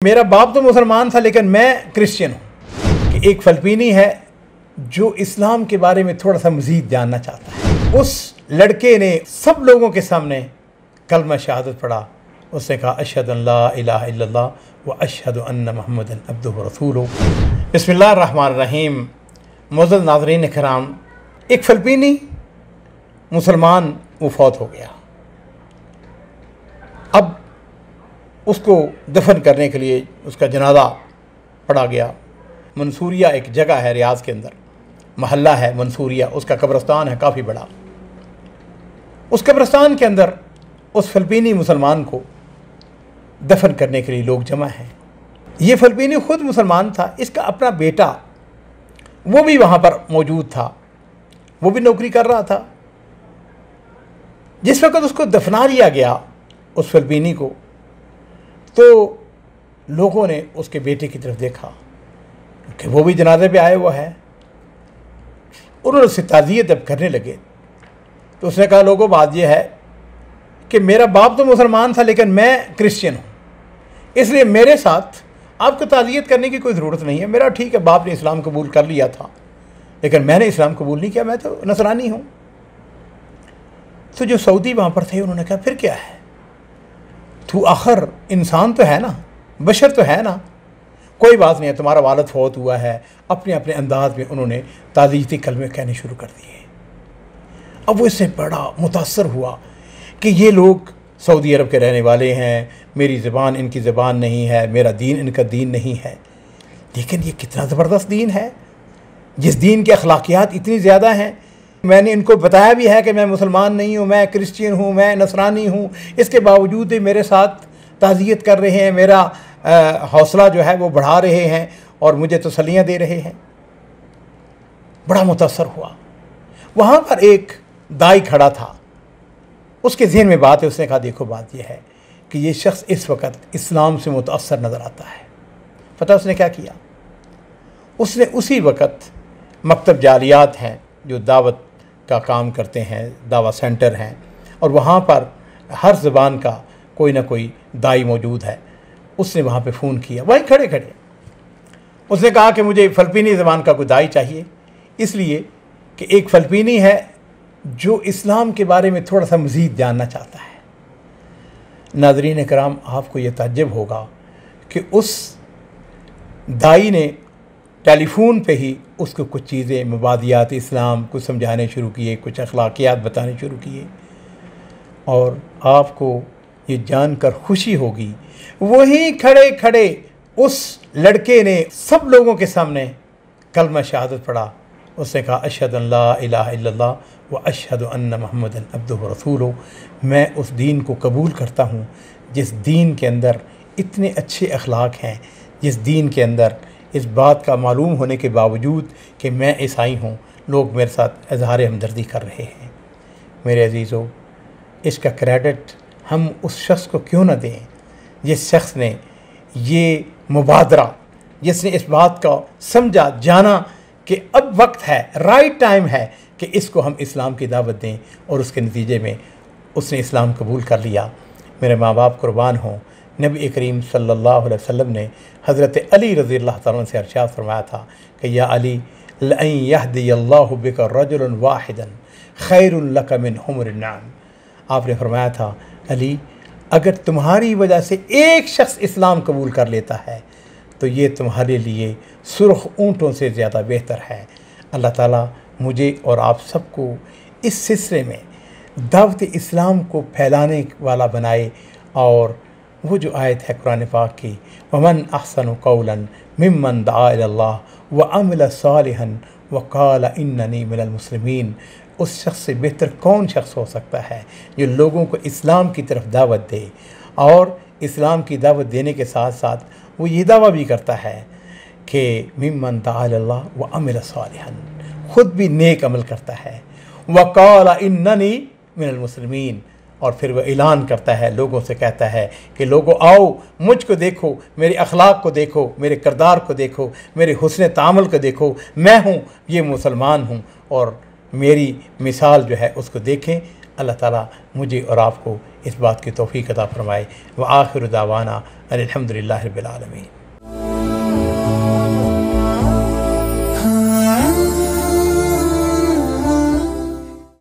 मेरा बाप तो मुसलमान था लेकिन मैं क्रिश्चियन हूँ। कि एक फ़िलिपीनी है जो इस्लाम के बारे में थोड़ा सा मज़ीद जानना चाहता है। उस लड़के ने सब लोगों के सामने कलमा शहादत पढ़ा। उसने कहा अशहदु अल्ला इलाहा इल्लल्लाह व अशहदु अन्ना मुहम्मदन अब्दुहु व रसूलुहु। बिस्मिल्लाहिर रहमानिर रहीम। मुअज़्ज़ज़ नाज़रीन किराम, एक फ़िलिपीनी मुसलमान वो फौत हो गया। अब उसको दफन करने के लिए उसका जनाजा पड़ा गया। मंसूरिया एक जगह है रियाज़ के अंदर, महल्ला है मंसूरिया, उसका कब्रिस्तान है काफ़ी बड़ा। उस कब्रिस्तान के अंदर उस फ़िलिपीनी मुसलमान को दफन करने के लिए लोग जमा हैं। ये फ़िलिपीनी ख़ुद मुसलमान था, इसका अपना बेटा वो भी वहाँ पर मौजूद था, वो भी नौकरी कर रहा था। जिस वक़्त उसको दफना लिया गया उस फ़िलिपीनी को, तो लोगों ने उसके बेटे की तरफ देखा कि वो भी जनाजे पे आया हुआ है। उन्होंने उससे ताज़ियत जब करने लगे तो उसने कहा, लोगों बात यह है कि मेरा बाप तो मुसलमान था लेकिन मैं क्रिश्चियन हूँ, इसलिए मेरे साथ आपको ताज़ियत करने की कोई ज़रूरत नहीं है। मेरा ठीक है, बाप ने इस्लाम कबूल कर लिया था लेकिन मैंने इस्लाम कबूल नहीं किया, मैं तो नसरानी हूँ। तो जो सऊदी वहाँ पर थे उन्होंने कहा, फिर क्या है, तू आखिर इंसान तो है ना, बशर तो है ना, कोई बात नहीं है, तुम्हारा वालिद फौत हुआ है। अपने अपने अंदाज में उन्होंने ताज़ियती कलमे कहने शुरू कर दिए। अब वो इससे बड़ा मुतासर हुआ कि ये लोग सऊदी अरब के रहने वाले हैं, मेरी ज़बान इनकी ज़बान नहीं है, मेरा दीन इनका दीन नहीं है। लेकिन ये कितना ज़बरदस्त दीन है, जिस दीन की अखलाकियात इतनी ज़्यादा हैं। मैंने इनको बताया भी है कि मैं मुसलमान नहीं हूँ, मैं क्रिश्चियन हूँ, मैं नसरानी हूँ, इसके बावजूद भी मेरे साथ ताज़ियत कर रहे हैं, मेरा हौसला जो है वो बढ़ा रहे हैं और मुझे तसल्लियाँ दे रहे हैं। बड़ा मुतासर हुआ। वहाँ पर एक दाई खड़ा था, उसके ज़हन में बात है। उसने कहा, देखो बात यह है कि ये शख्स इस वक्त इस्लाम से मुतासर नज़र आता है। पता उसने क्या किया, उसने उसी वक्त मकतब जालियात हैं जो दावत का काम करते हैं, दावा सेंटर हैं, और वहाँ पर हर ज़बान का कोई ना कोई दाई मौजूद है। उसने वहाँ पे फ़ोन किया, वहीं खड़े खड़े उसने कहा कि मुझे फ़िलिपीनी ज़बान का कोई दाई चाहिए, इसलिए कि एक फ़िलिपीनी है जो इस्लाम के बारे में थोड़ा सा मज़ीद जानना चाहता है। नाज़रीन कराम, आपको ये ताज्जुब होगा कि उस दाई ने टेलीफोन पे ही उसको कुछ चीज़ें मुबादियात इस्लाम कुछ समझाने शुरू किए, कुछ अखलाकियात बताने शुरू किए। और आपको ये जानकर खुशी होगी, वहीं खड़े खड़े उस लड़के ने सब लोगों के सामने कलमा शहादत पढ़ा। उसने कहा अशहदु अल्ला इलाहा इल्लल्लाह व अशहदु अन्ना मुहम्मदन अब्दुहु व रसूलुहु। मैं उस दीन को कबूल करता हूँ जिस दीन के अंदर इतने अच्छे अखलाक हैं, जिस दीन के अंदर इस बात का मालूम होने के बावजूद कि मैं ईसाई हूँ, लोग मेरे साथ इज़हार हमदर्दी कर रहे हैं। मेरे अजीज़ों, इसका क्रेडिट हम उस शख्स को क्यों ना दें जिस शख्स ने ये मुबादरा, जिसने इस बात का समझा जाना कि अब वक्त है, राइट टाइम है कि इसको हम इस्लाम की दावत दें, और उसके नतीजे में उसने इस्लाम कबूल कर लिया। मेरे माँ बाप कुर्बान हों, नबी करीम सल्लल्लाहु अलैहि वसल्लम ने हज़रत अली रज़ियल्लाहु तआला से इरशाद फरमाया था कि या अली लअन यहदियल्लाहु बिका रजुलन वाहिदन खैरुन लक मिन हुमरिन नाम। आपने फरमाया था, अली अगर तुम्हारी वजह से एक शख्स इस्लाम कबूल कर लेता है तो ये तुम्हारे लिए सुर्ख ऊँटों से ज़्यादा बेहतर है। अल्लाह ताला मुझे और आप सबको इस सिलसिले में दावत इस्लाम को फैलाने वाला बनाए। और वो जो आयत है कुरान पाक की, वमन अहसनु कौलन मिम्मन दआ इलल्लाह व अमिल सालिहन व क़ाल इन्ननी मिनल मुस्लिमीन। उस शख्स से बेहतर कौन शख्स हो सकता है जो लोगों को इस्लाम की तरफ दावत दे, और इस्लाम की दावत देने के साथ साथ वो ये दावा भी करता है कि मिम्मन दआ इलल्लाह व अमिल सालिहन, ख़ुद भी नेक अमल करता है, व क़ाल इन्ननी मिनल मुस्लिमीन, और फिर वह ऐलान करता है, लोगों से कहता है कि लोगों आओ मुझको देखो, मेरे अखलाक को देखो, मेरे किरदार को देखो, मेरे हुस्न तामुल को देखो, मैं हूँ ये मुसलमान हूँ, और मेरी मिसाल जो है उसको देखें। अल्लाह ताला मुझे और आपको इस बात की तौफीक अता फरमाए। व आखिर दावाना अल्हम्दुलिल्लाह रब्बिल आलमीन।